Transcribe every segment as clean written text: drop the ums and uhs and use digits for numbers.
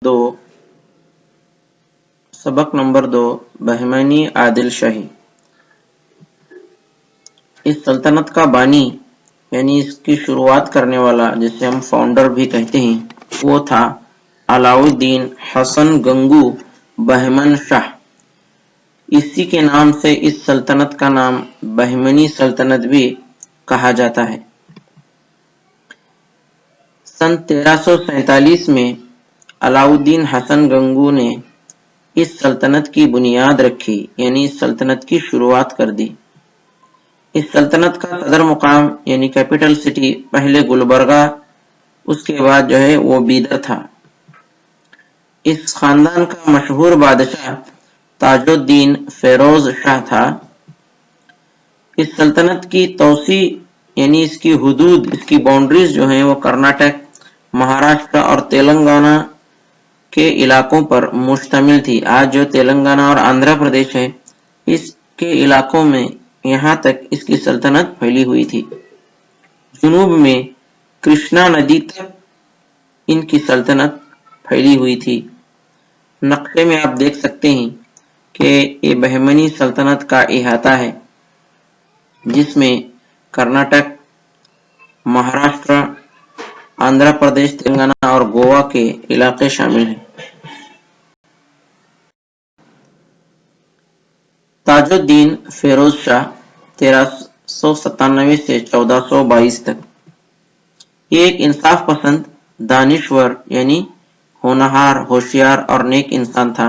दो सबक नंबर 2 बहमनी आदिल शाही। इस सल्तनत का बानी यानी इसकी शुरुआत करने वाला, जिसे हम फाउंडर भी कहते हैं, वो था अलाउद्दीन हसन गंगू बहमन शाह। इसी के नाम से इस सल्तनत का नाम बहमनी सल्तनत भी कहा जाता है। सन 1347 में अलाउद्दीन हसन गंगू ने इस सल्तनत की बुनियाद रखी, यानी इस सल्तनत की शुरुआत कर दी। इस सल्तनत का सदर मुकाम यानी कैपिटल सिटी पहले गुलबर्गा, उसके बाद जो है वो बीदर था। इस खानदान का मशहूर बादशाह ताजुद्दीन फेरोज शाह था। इस सल्तनत की तौसी यानी इसकी हुदूद, इसकी बाउंड्रीज जो हैं वो कर्नाटक, महाराष्ट्र और तेलंगाना के इलाकों पर मुश्तमिल थी। आज जो तेलंगाना और आंध्र प्रदेश है, इसके इलाकों में यहाँ तक इसकी सल्तनत फैली हुई थी। जुनूब में कृष्णा नदी तक इनकी सल्तनत फैली हुई थी। नक्शे में आप देख सकते हैं कि ये बहमनी सल्तनत का इहाता है, जिसमें कर्नाटक, महाराष्ट्र, आंध्र प्रदेश, तेलंगाना और गोवा के इलाके शामिल हैं। ताजुद्दीन फेरोज शाह 1397 से 1422 तक ये एक इंसाफ पसंद, दानिश्वर यानी होनहार, होशियार और नेक इंसान था।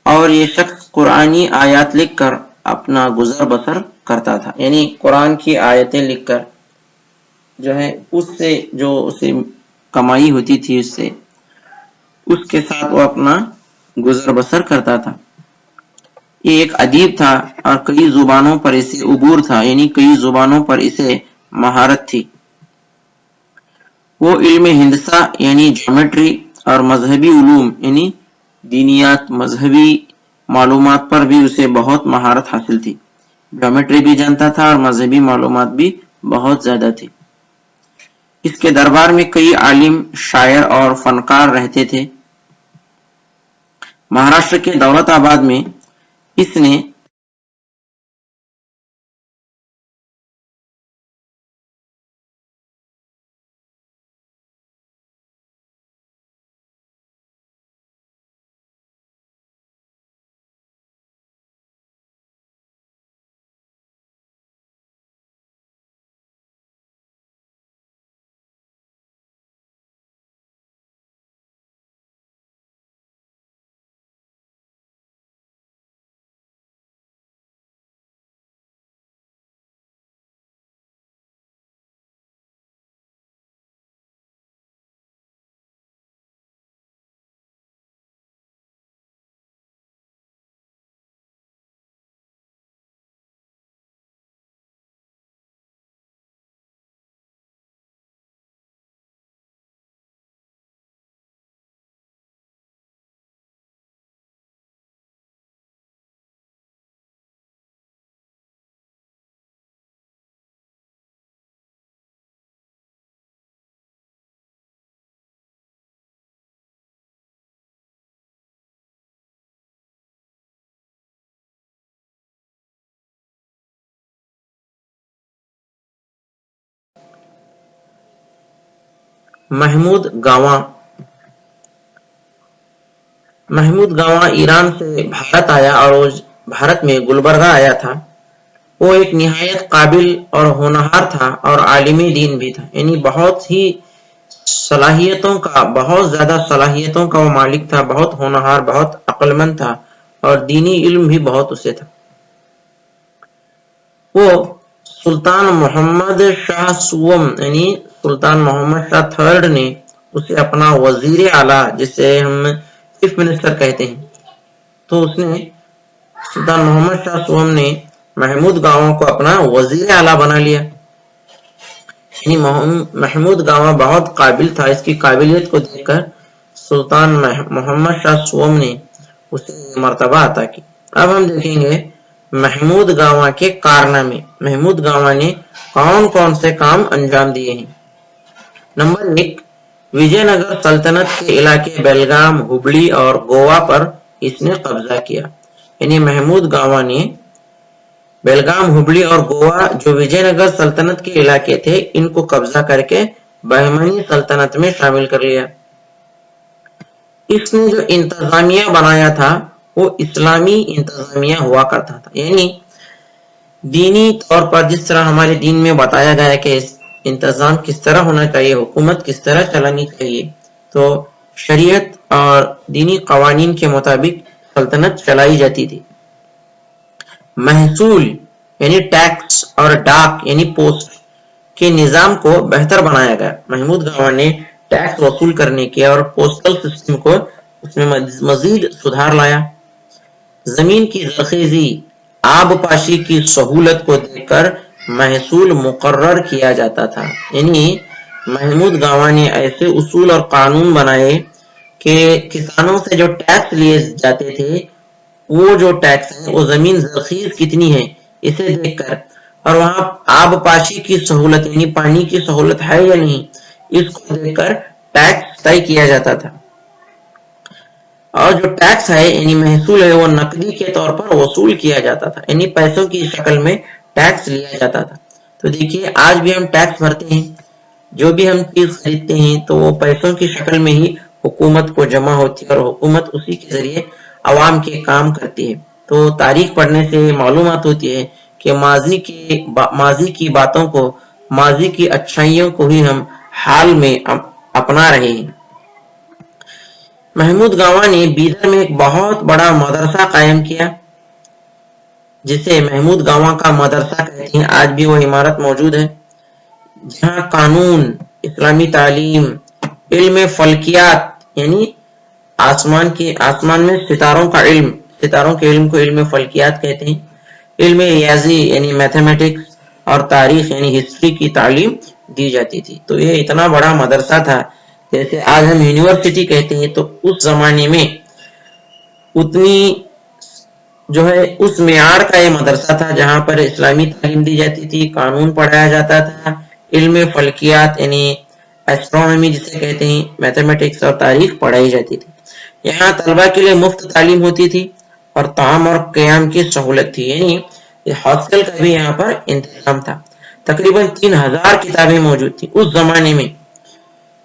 और ये शख्स कुरानी आयत लिखकर अपना गुजर बसर करता था, यानी कुरान की आयतें लिखकर जो है उससे जो उसे कमाई होती थी, उसके साथ वो अपना गुजर बसर करता था। ये एक अदीब था और कई जुबानों पर इसे उबूर था, यानी कई जुबानों पर इसे महारत थी। वो इल्म हिंदसा यानी ज्योमेट्री और मजहबी उलूम यानी दीनियात, मजहबी मालूमात पर भी उसे बहुत महारत हासिल थी। ज्योमेट्री भी जानता था और मजहबी मालूमात भी बहुत ज्यादा थी। इसके दरबार में कई आलिम, शायर और फनकार रहते थे। महाराष्ट्र के दौलताबाद में इसने महमूद गावा ईरान से भारत आया और वो भारत में गुलबर्गा आया था। वो एक निहायत काबिल और होनहार था और आलिमी दीन भी था, यानी बहुत ज्यादा सलाहियतों का वो मालिक था। बहुत होनहार, बहुत अक्लमंद था और दीनी इल्म भी बहुत उसे था। वो सुल्तान मोहम्मद शाह सुवम यानी सुल्तान मोहम्मद शाह थर्ड ने उसे अपना वजीर आला, जिसे हम चीफ मिनिस्टर कहते हैं, तो उसने सुल्तान मोहम्मद शाह सुवम ने महमूद गावा को अपना वजीर आला बना लिया। यानी महमूद गावा बहुत काबिल था। इसकी काबिलियत को देखकर सुल्तान मोहम्मद शाह सुवम ने उसे मर्तबा अता की। अब हम देखेंगे महमूद गावा के कारनामे। महमूद गावा ने कौन कौन से काम अंजाम दिए हैं। नंबर 1, وجے نگر سلطنت کے علاقے بیلگام، ہبلی اور گوا پر اس نے قبضہ کیا. یعنی محمود گاوا نے بیلگام، ہبلی اور گوا جو وجے نگر سلطنت کے علاقے تھے ان کو قبضہ کر کے بہمنی سلطنت میں شامل کر لیا. اس نے جو انتظامیہ بنایا تھا وہ اسلامی انتظامیہ ہوا کرتا تھا. یعنی دینی طور پر جس طرح ہمارے دین میں بتایا گیا ہے کہ انتظام کس طرح ہونا چاہیے، حکومت کس طرح چلانی چاہیے، تو شریعت اور دینی قوانین کے مطابق سلطنت چلائی جاتی تھی. محصول یعنی ٹیکس اور ڈاک یعنی پوسٹ کے نظام کو بہتر بنایا گیا. محمود گاوا نے ٹیکس وصول کرنے کے اور پوسٹل سسٹم کو اس میں مزید سدھار لایا. زمین کی زرخیزی، آب پاشی کی سہولت کو دیکھ کر محصول مقرر کیا جاتا تھا. یعنی محمود گاوا نے ایسے اصول اور قانون بنائے کہ کسانوں سے جو ٹیکس لیے جاتے تھے وہ جو ٹیکس ہے وہ زمین زرخیز کتنی ہے اسے دیکھ کر، اور وہاں آب پاشی کی سہولت یعنی پانی کی سہولت ہے یا نہیں اس کو دیکھ کر ٹیکس طے کیا جاتا تھا. اور جو ٹیکس ہے یعنی محصول ہے وہ نقدی کے طور پر وصول کیا جاتا تھا، یعنی پیسوں کی شکل میں ٹیکس لیا جاتا تھا. تو دیکھیے آج بھی ہم ٹیکس بھرتے ہیں، جو بھی ہم چیز خریدتے ہیں تو وہ پیسوں کی شکل میں ہی حکومت کو جمع ہوتی ہے اور حکومت اسی کے ذریعے عوام کے کام کرتی ہے. تو تاریخ پڑھنے سے معلومات ہوتی ہے کہ ماضی کی باتوں کو، ماضی کی اچھائیوں کو ہی ہم حال میں اپنا رہے ہیں. محمود گاوا نے بیدر میں ایک بہت بڑا مدرسہ قائم کیا جسے محمود گاوا کا مدرسہ کہتے ہیں. آج بھی وہ عمارت موجود ہے جہاں قانون، اسلامی تعلیم، علم فلکیات یعنی آسمان میں ستاروں کا علم، ستاروں کے علم کو علم فلکیات کہتے ہیں، علم ریاضی یعنی میتھمیٹکس اور تاریخ یعنی ہسٹری کی تعلیم دی جاتی تھی. تو یہ اتنا بڑا مدرسہ تھا، جیسے آج ہم یونیورسٹی کہتے ہیں تو اس زمانے میں اتنی جو ہے اس معیار کا یہ مدرسہ تھا جہاں پر اسلامی تعلیم دی جاتی تھی، قانون پڑھایا جاتا تھا، علم فلکیات یعنی ایسٹرونومی جسے کہتے ہیں، میتھمیٹکس اور تاریخ پڑھائی جاتی تھی. یہاں طلبہ کے لیے مفت تعلیم ہوتی تھی اور طعام اور قیام کی سہولت تھی، یعنی ہاسٹل کا بھی یہاں پر انتظام تھا. تقریباً 3000 کتابیں موجود تھی اس زمانے میں.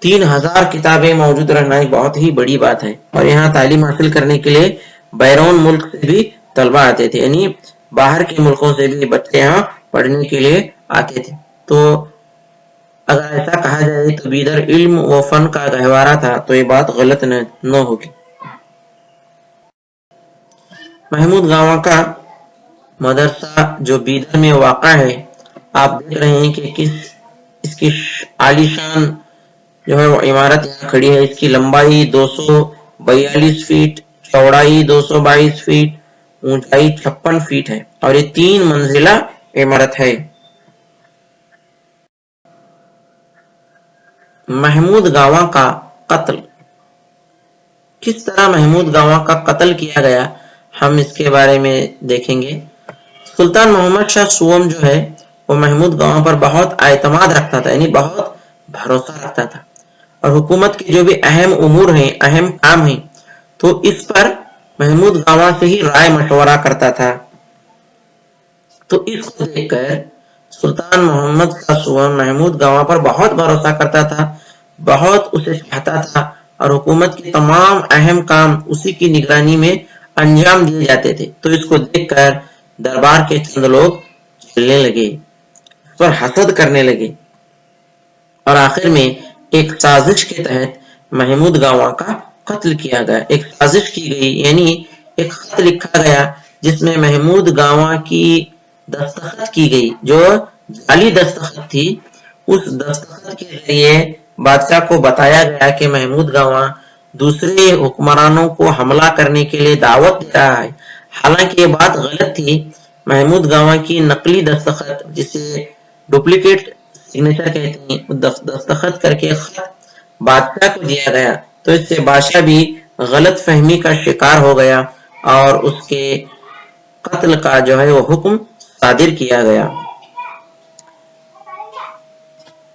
3000 کتابیں موجود رہنا ایک بہت ہی بڑی بات ہے. اور یہاں تعلیم حاصل کرنے کے لیے بیرون ملک سے بھی طلبہ آتے تھے، یعنی باہر کے ملکوں سے بھی بچے یہاں پڑھنے کے لیے آتے تھے. تو اگر ایسا کہا جائے تو بیدر علم و فن کا گہوارہ تھا تو یہ بات غلط نہ ہوگی. محمود گاوا کا مدرسہ جو بیدر میں واقع ہے، آپ دیکھ رہے ہیں کہ اس کی عالیشان جو ہے وہ عمارت یہاں کھڑی ہے. اس کی لمبائی 242 فیٹ، چوڑائی 222 فیٹ، اونچائی 56 فیٹ ہے اور یہ 3 منزلہ عمارت ہے. محمود گاوا کا قتل، کس طرح محمود گاوا کا قتل کیا گیا ہم اس کے بارے میں دیکھیں گے. سلطان محمد شاہ سوم جو ہے وہ محمود گاوا پر بہت اعتماد رکھتا تھا، یعنی بہت بھروسہ رکھتا تھا، اور حکومت کے جو بھی اہم امور ہیں، اہم کام ہیں تو اس پر محمود گاوا سے ہی رائے مشورہ کرتا تھا. تو اس کو دیکھ کر سلطان محمد شاہ سوم محمود گاوا پر بہت بھروسہ کرتا تھا، بہت اسے چاہتا تھا اور حکومت کے تمام اہم کام اسی کی نگرانی میں انجام دیے جاتے تھے. تو اس کو دیکھ کر دربار کے چند لوگ چلنے لگے، اس پر حسد کرنے لگے اور آخر میں ایک سازش کے تحت محمود گاوا کا قتل کیا گیا. ایک سازش کی گئی، یعنی ایک خط لکھا گیا جس میں محمود گاوا کی دستخط کی گئی جو جعلی دستخط تھی. اس دستخط کے ذریعے بادشاہ کو بتایا گیا کہ محمود گاوا دوسرے حکمرانوں کو حملہ کرنے کے لیے دعوت دے رہا ہے. حالانکہ یہ بات غلط تھی. محمود گاوا کی نقلی دستخط جسے ڈپلیکیٹ سگنیچر کہتے ہیں، دستخط کر کے خط بادشاہ کو دیا گیا. تو اس سے بادشاہ بھی غلط فہمی کا شکار ہو گیا اور اس کے قتل کا جو ہے وہ حکم صادر کیا گیا.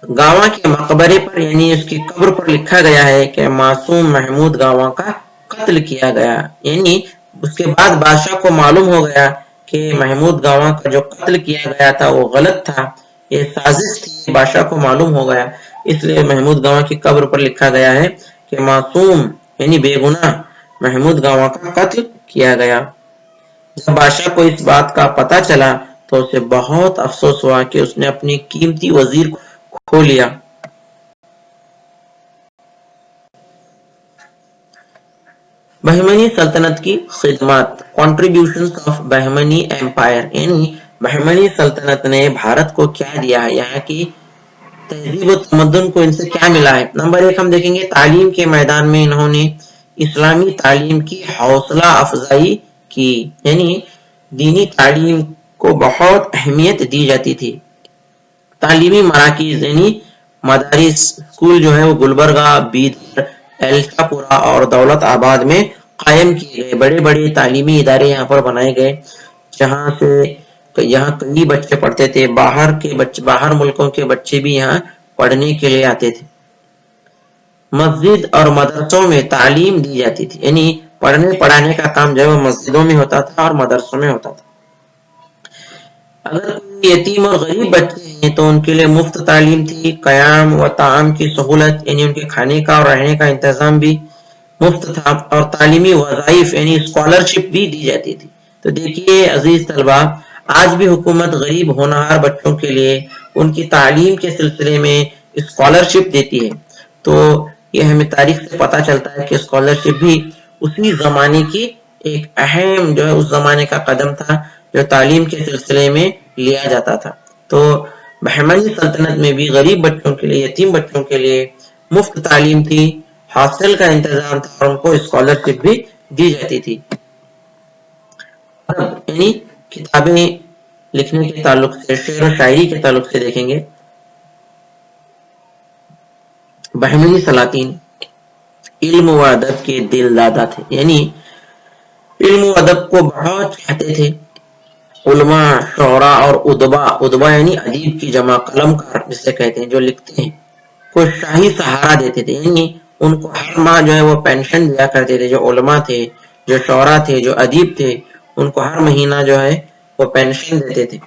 गावा के मकबरे पर यानी उसकी कब्र पर लिखा गया है कि मासूम महमूद गावा का कत्ल किया गया। यानी उसके बाद बादशाह को मालूम हो गया कि महमूद गावा का जो कत्ल किया गया था वो गलत था, ये साजिश थी, बादशाह को मालूम हो गया। इसलिए महमूद गावा की कब्र पर लिखा गया है कि मासूम यानी बेगुनाह महमूद गावा का कत्ल किया गया। जब बादशाह को इस बात का पता चला तो उसे बहुत अफसोस हुआ कि उसने अपनी कीमती वजीर को खो लिया। बहमनी सल्तनत की खिदमत, कॉन्ट्रीब्यूशंस ऑफ बहमनी एम्पायर, यानी बहमनी सल्तनत ने भारत को क्या दिया है, यहाँ की तहजीब और तमद्दुन को इनसे क्या मिला है। नंबर 1 हम देखेंगे तालीम के मैदान में इन्होंने इस्लामी तालीम की हौसला अफजाई की, यानी दीनी तालीम को बहुत अहमियत दी जाती थी। तालीमी मराकीज यानी मदारिस स्कूल जो है वो गुलबर्गा, बीदर, एल्टापुरा और दौलत आबाद में कायम किए गए। बड़े बड़े तालीमी इदारे यहाँ पर बनाए गए जहाँ से यहाँ कई बच्चे पढ़ते थे। बाहर के बच्चे, बाहर मुल्कों के बच्चे भी यहाँ पढ़ने के लिए आते थे। मस्जिद और मदरसों में तालीम दी जाती थी, यानी पढ़ने पढ़ाने का काम जो है वो मस्जिदों में होता था और मदरसों में होता था। अगर कोई यतीम और गरीब बच्चे हैं तो उनके लिए मुफ्त तालीम थी। कयाम व ताम की सहूलत यानी उनके खाने का और रहने का इंतजाम भी मुफ्त था और तालीमी वज़ाइफ यानी स्कॉलरशिप भी दी जाती थी। तो देखिए अजीज तलबा, आज भी हुकूमत गरीब होनहार बच्चों के लिए उनकी तालीम के सिलसिले में स्कॉलरशिप देती है। तो ये हमें तारीख से पता चलता है कि स्कॉलरशिप भी उसी जमाने की एक अहम जो है उस जमाने का कदम था जो तालीम के सिलसिले में लिया जाता था। तो बहमनी सल्तनत में भी गरीब बच्चों के लिए, यतीम बच्चों के लिए मुफ्त तालीम थी, हॉस्टल का इंतजाम था और उनको स्कॉलरशिप भी दी जाती थी। यानी किताबें लिखने के ताल्लुक से, शेर और शायरी के ताल्लुक से देखेंगे। बहमनी सलातीन इल्म व अदब के दिल दादा थे, यानी इल्म व अदब को बहुत चाहते थे। उलमा, शौरा और उदबा, उदबा यानी अदीब की जमा, कलमकार जिसे कहते हैं, जो लिखते हैं, को शाही सहारा देते थे, यानी उनको हर माह जो है वो पेंशन दिया करते थे। जो उलमा थे, जो शौरा थे, जो अदीब थे, उनको हर महीना जो है वो पेंशन देते थे।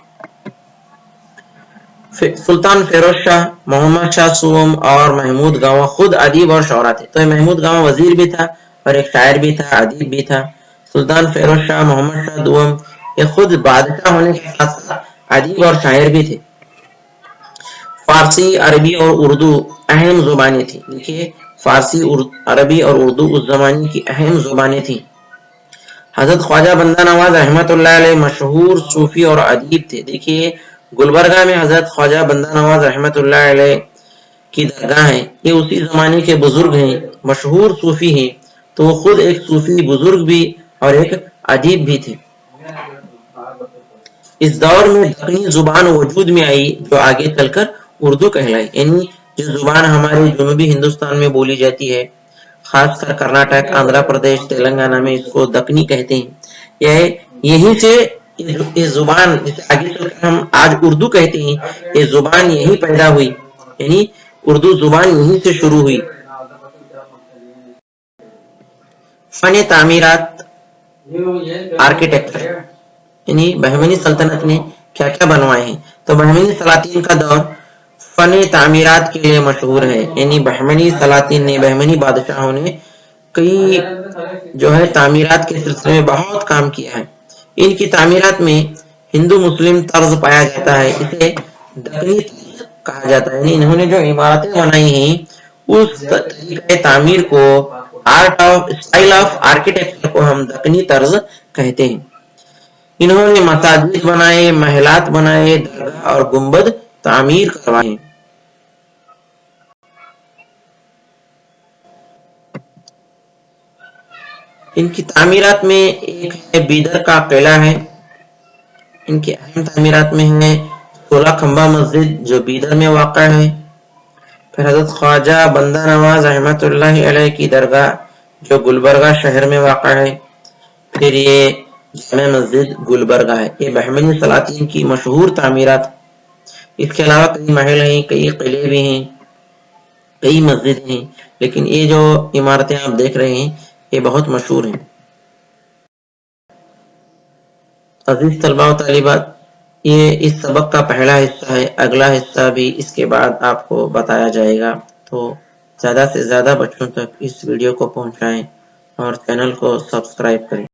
सुल्तान फिरोज शाह, मोहम्मद शाह सूम और महमूद गावा खुद अदीब और शौरा थे। तो महमूद गावा वजीर भी था और एक शायर भी था, अदीब भी था। सुल्तान फिरोज शाह, मोहम्मद शाह दूम ये खुद बादशाह होने के साथ साथ अदीब और शायर भी थे। फारसी, अरबी और उर्दू अहम जुबानें थी। देखिए फारसी, अरबी और उर्दू उस जमाने की अहम जुबानें थी। हजरत ख्वाजा बंदा नवाज रहमतुल्लाह अलैह मशहूर सूफी और अदीब थे। देखिए गुलबर्गा में हजरत ख्वाजा बंदा नवाज रहमतुल्लाह अलैह की दरगाह है। ये उसी जमाने के बुजुर्ग हैं, मशहूर सूफी हैं। तो वो खुद एक सूफी बुजुर्ग भी और एक अदीब भी थे। इस दौर में दक्कनी जुबान वजूद में आई जो आगे चलकर उर्दू कहलाई, यानी जो जुबान हमारे जनूबी हिंदुस्तान में बोली जाती है, खासकर कर्नाटक, आंध्र प्रदेश, तेलंगाना में इसको दक्कनी कहते हैं। यह यहीं से ये जुबान जिसे आगे चलकर हम आज उर्दू कहते हैं, ये जुबान यही पैदा हुई, यानी उर्दू जुबान यहीं से शुरू हुई। फन तामीरात, आर्किटेक्चर, यानी बहमनी सल्तनत ने क्या क्या बनवाए हैं। तो बहमनी सलातीन का दौर फन तामीरात के लिए मशहूर है, यानी बहमनी सलातीन ने, बहमनी बादशाहों ने कई जो है तामीरात के सिलसिले में बहुत काम किया है। इनकी तामीरात में हिंदू मुस्लिम तर्ज पाया जाता है, इसे दक्कनी तर्ज कहा जाता है। यानी इन्होंने जो इमारतें बनाई हैं उस तरीके तामीर को, art of style of architecture को हम दक्कनी तर्ज कहते हैं। इन्होंने मसाजिद बनाए, महलात बनाए, दरगाह और गुंबद तामीर करवाए। इनकी तामीरात में एक है बीदर का किला है। इनकी अहम तामीरात में है 16 खंबा मस्जिद जो बीदर में वाक़ा है। फिर हजरत ख्वाजा बंदा नवाज रहमतुल्लाह अलैह की दरगाह जो गुलबर्गा शहर में वाक़ा है। फिर ये जामे मस्जिद गुलबर्गा है। ये बहमनी सलातीन की मशहूर तामीरात। اس کے علاوہ کئی محل ہیں، کئی قلعے بھی ہیں، کئی مسجد ہیں، لیکن یہ جو عمارتیں آپ دیکھ رہے ہیں یہ بہت مشہور ہیں۔ عزیز طلباء و طالبات، یہ اس سبق کا پہلا حصہ ہے، اگلا حصہ بھی اس کے بعد آپ کو بتایا جائے گا، تو زیادہ سے زیادہ بچوں تک اس ویڈیو کو پہنچائیں اور چینل کو سبسکرائب کریں۔